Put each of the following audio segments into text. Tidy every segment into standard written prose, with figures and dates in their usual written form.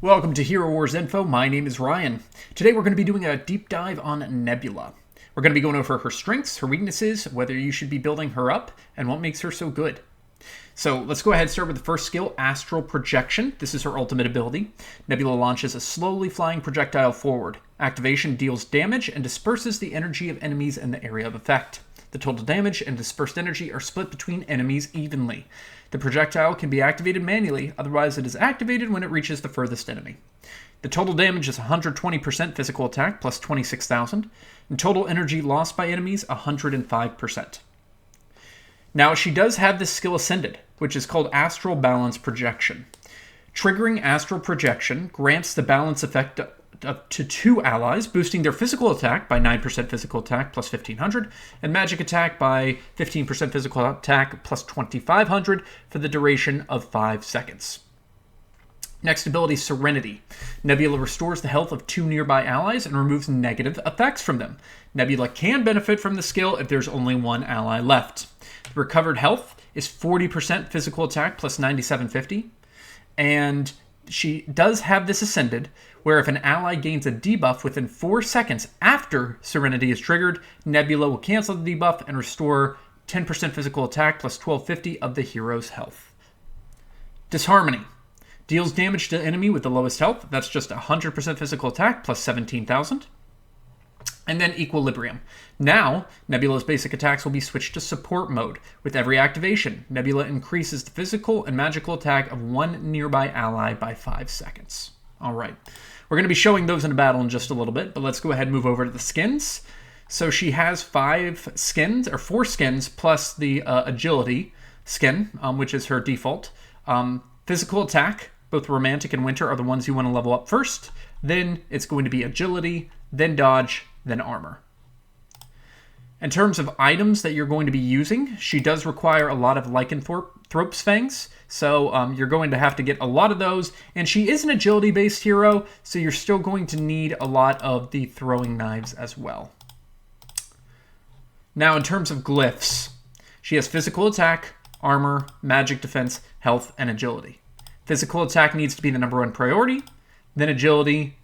Welcome to Hero Wars Info. My name is Ryan. Today we're going to be doing a deep dive on Nebula. We're going to be going over her strengths, her weaknesses, whether you should be building her up, and what makes her so good. So let's go ahead and start with the first skill, Astral Projection. This is her ultimate ability. Nebula launches a slowly flying projectile forward. Activation deals damage and disperses the energy of enemies in the area of effect. The total damage and dispersed energy are split between enemies evenly. The projectile can be activated manually, otherwise it is activated when it reaches the furthest enemy. The total damage is 120% physical attack plus 26,000, and total energy lost by enemies 105%. Now, she does have this skill ascended, which is called Astral Balance Projection. Triggering Astral Projection grants the balance effect up to 2 allies, boosting their physical attack by 9% physical attack plus 1,500, and magic attack by 15% physical attack plus 2,500 for the duration of 5 seconds. Next ability, Serenity. Nebula restores the health of 2 nearby allies and removes negative effects from them. Nebula can benefit from the skill if there's only 1 ally left. The recovered health is 40% physical attack plus 9750, and she does have this ascended, where if an ally gains a debuff within 4 seconds after Serenity is triggered, Nebula will cancel the debuff and restore 10% physical attack plus 1250 of the hero's health. Disharmony. Deals damage to the enemy with the lowest health. That's just 100% physical attack plus 17,000. And then Equilibrium. Now, Nebula's basic attacks will be switched to support mode. With every activation, Nebula increases the physical and magical attack of 1 nearby ally by 5 seconds. Alright, we're going to be showing those in a battle in just a little bit, but let's go ahead and move over to the skins. So she has 4 skins, plus the Agility skin, which is her default. Physical attack, both Romantic and Winter, are the ones you want to level up first. Then it's going to be Agility, then Dodge, then Armor. In terms of items that you're going to be using, she does require a lot of Lycanthrope's Fangs, so you're going to have to get a lot of those, and she is an agility-based hero, so you're still going to need a lot of the throwing knives as well. Now, in terms of glyphs, she has physical attack, armor, magic defense, health, and agility. Physical attack needs to be the #1 priority, then agility,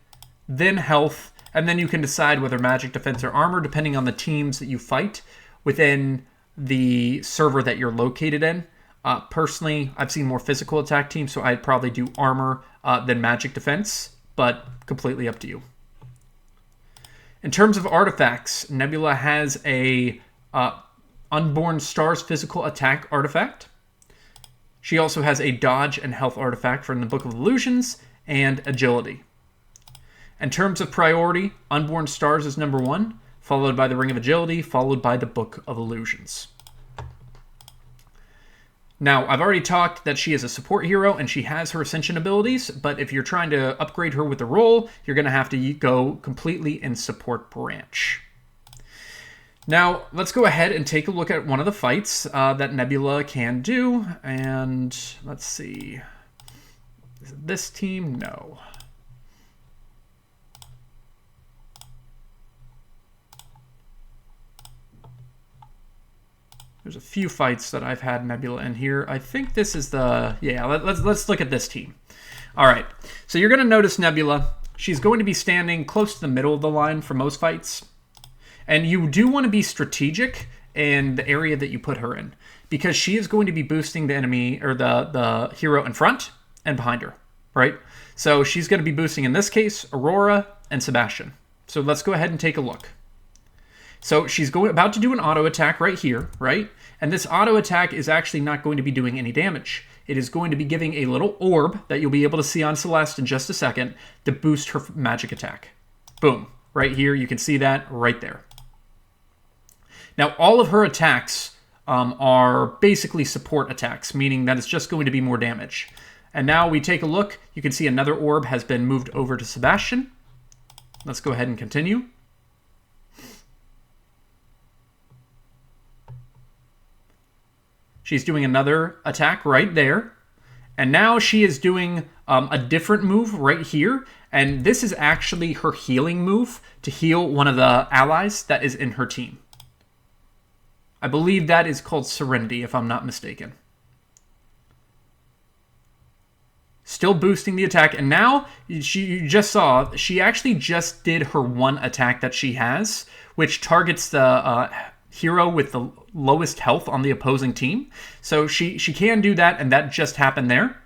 then health, and then you can decide whether magic defense or armor, depending on the teams that you fight within the server that you're located in. Personally, I've seen more physical attack teams, so I'd probably do armor than magic defense, but completely up to you. In terms of artifacts, Nebula has a Unborn Stars physical attack artifact. She also has a dodge and health artifact from the Book of Illusions and agility. In terms of priority, Unborn Stars is #1, followed by the Ring of Agility, followed by the Book of Illusions. Now, I've already talked that she is a support hero and she has her Ascension abilities, but if you're trying to upgrade her with the role, you're going to have to go completely in support branch. Now, let's go ahead and take a look at one of the fights that Nebula can do, and let's see. Is it this team? No. There's a few fights that I've had Nebula in here. I think this is the... Yeah, let's look at this team. All right, so you're going to notice Nebula. She's going to be standing close to the middle of the line for most fights. And you do want to be strategic in the area that you put her in, because she is going to be boosting the enemy, or the hero in front and behind her, right? So she's going to be boosting, in this case, Aurora and Sebastian. So let's go ahead and take a look. So she's about to do an auto attack right here, right? And this auto attack is actually not going to be doing any damage. It is going to be giving a little orb that you'll be able to see on Celeste in just a second to boost her magic attack. Boom. Right here, you can see that right there. Now, all of her attacks are basically support attacks, meaning that it's just going to be more damage. And now we take a look. You can see another orb has been moved over to Sebastian. Let's go ahead and continue. She's doing another attack right there. And now she is doing a different move right here. And this is actually her healing move to heal one of the allies that is in her team. I believe that is called Serenity, if I'm not mistaken. Still boosting the attack. And now, you just saw, she actually just did her one attack that she has, which targets the hero with the lowest health on the opposing team. So she can do that, and that just happened there.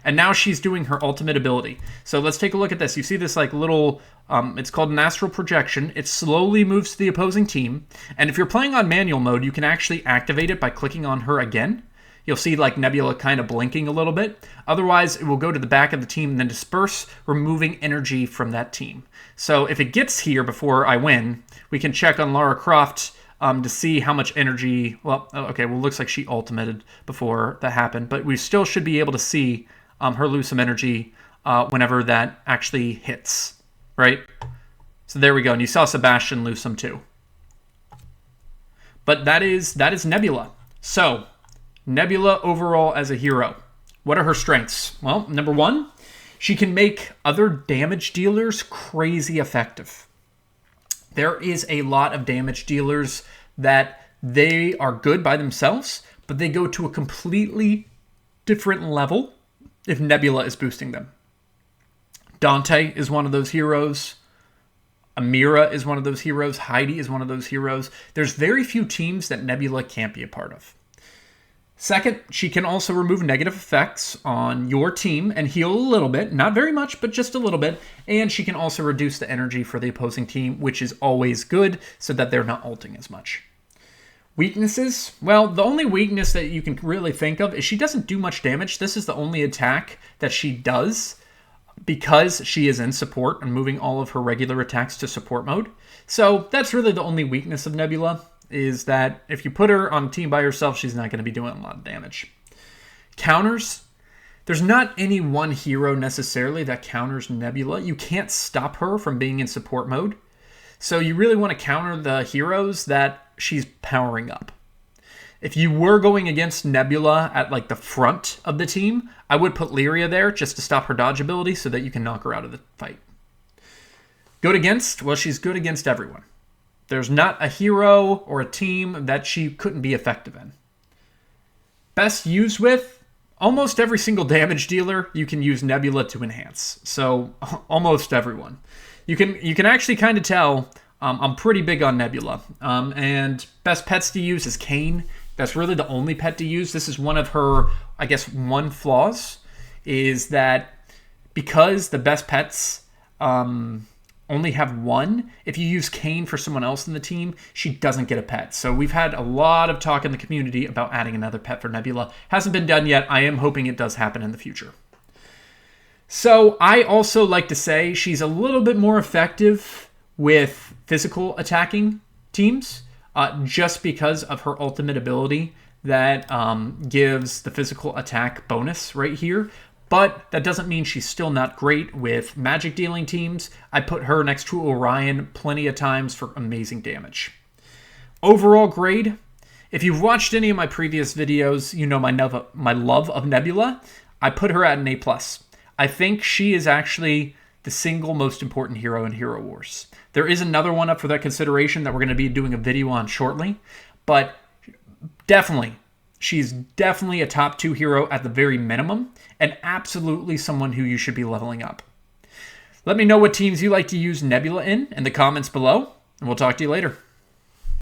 And now she's doing her ultimate ability. So let's take a look at this. You see this like little, it's called an astral projection. It slowly moves to the opposing team. And if you're playing on manual mode, you can actually activate it by clicking on her again. You'll see like Nebula kind of blinking a little bit. Otherwise, it will go to the back of the team and then disperse, removing energy from that team. So if it gets here before I win, we can check on Lara Croft to see how much energy... Well, okay, well, it looks like she ultimated before that happened. But we still should be able to see her lose some energy whenever that actually hits, right? So there we go. And you saw Sebastian lose some too. But that is Nebula. So, Nebula overall as a hero. What are her strengths? Well, number one, she can make other damage dealers crazy effective. There is a lot of damage dealers that they are good by themselves, but they go to a completely different level if Nebula is boosting them. Dante is one of those heroes. Amira is one of those heroes. Heidi is one of those heroes. There's very few teams that Nebula can't be a part of. Second, she can also remove negative effects on your team and heal a little bit. Not very much, but just a little bit. And she can also reduce the energy for the opposing team, which is always good so that they're not ulting as much. Weaknesses? Well, the only weakness that you can really think of is she doesn't do much damage. This is the only attack that she does because she is in support and moving all of her regular attacks to support mode. So that's really the only weakness of Nebula, is that if you put her on a team by herself, she's not going to be doing a lot of damage. Counters? There's not any one hero necessarily that counters Nebula. You can't stop her from being in support mode. So you really want to counter the heroes that she's powering up. If you were going against Nebula at like the front of the team, I would put Lyria there just to stop her dodge ability so that you can knock her out of the fight. Good against? Well, she's good against everyone. There's not a hero or a team that she couldn't be effective in. Best used with? Almost every single damage dealer you can use Nebula to enhance. So almost everyone. You can actually kind of tell I'm pretty big on Nebula. And best pets to use is Cain. That's really the only pet to use. This is one of her, I guess, one flaws is that because the best pets only have one, if you use Cain for someone else in the team, she doesn't get a pet. So we've had a lot of talk in the community about adding another pet for Nebula. Hasn't been done yet. I am hoping it does happen in the future. So I also like to say she's a little bit more effective with physical attacking teams just because of her ultimate ability that gives the physical attack bonus right here. But that doesn't mean she's still not great with magic dealing teams. I put her next to Orion plenty of times for amazing damage. Overall grade, if you've watched any of my previous videos, you know my love of Nebula. I put her at an A+. I think she is actually the single most important hero in Hero Wars. There is another one up for that consideration that we're going to be doing a video on shortly, but definitely, she's definitely a top 2 hero at the very minimum, and absolutely someone who you should be leveling up. Let me know what teams you like to use Nebula in the comments below, and we'll talk to you later.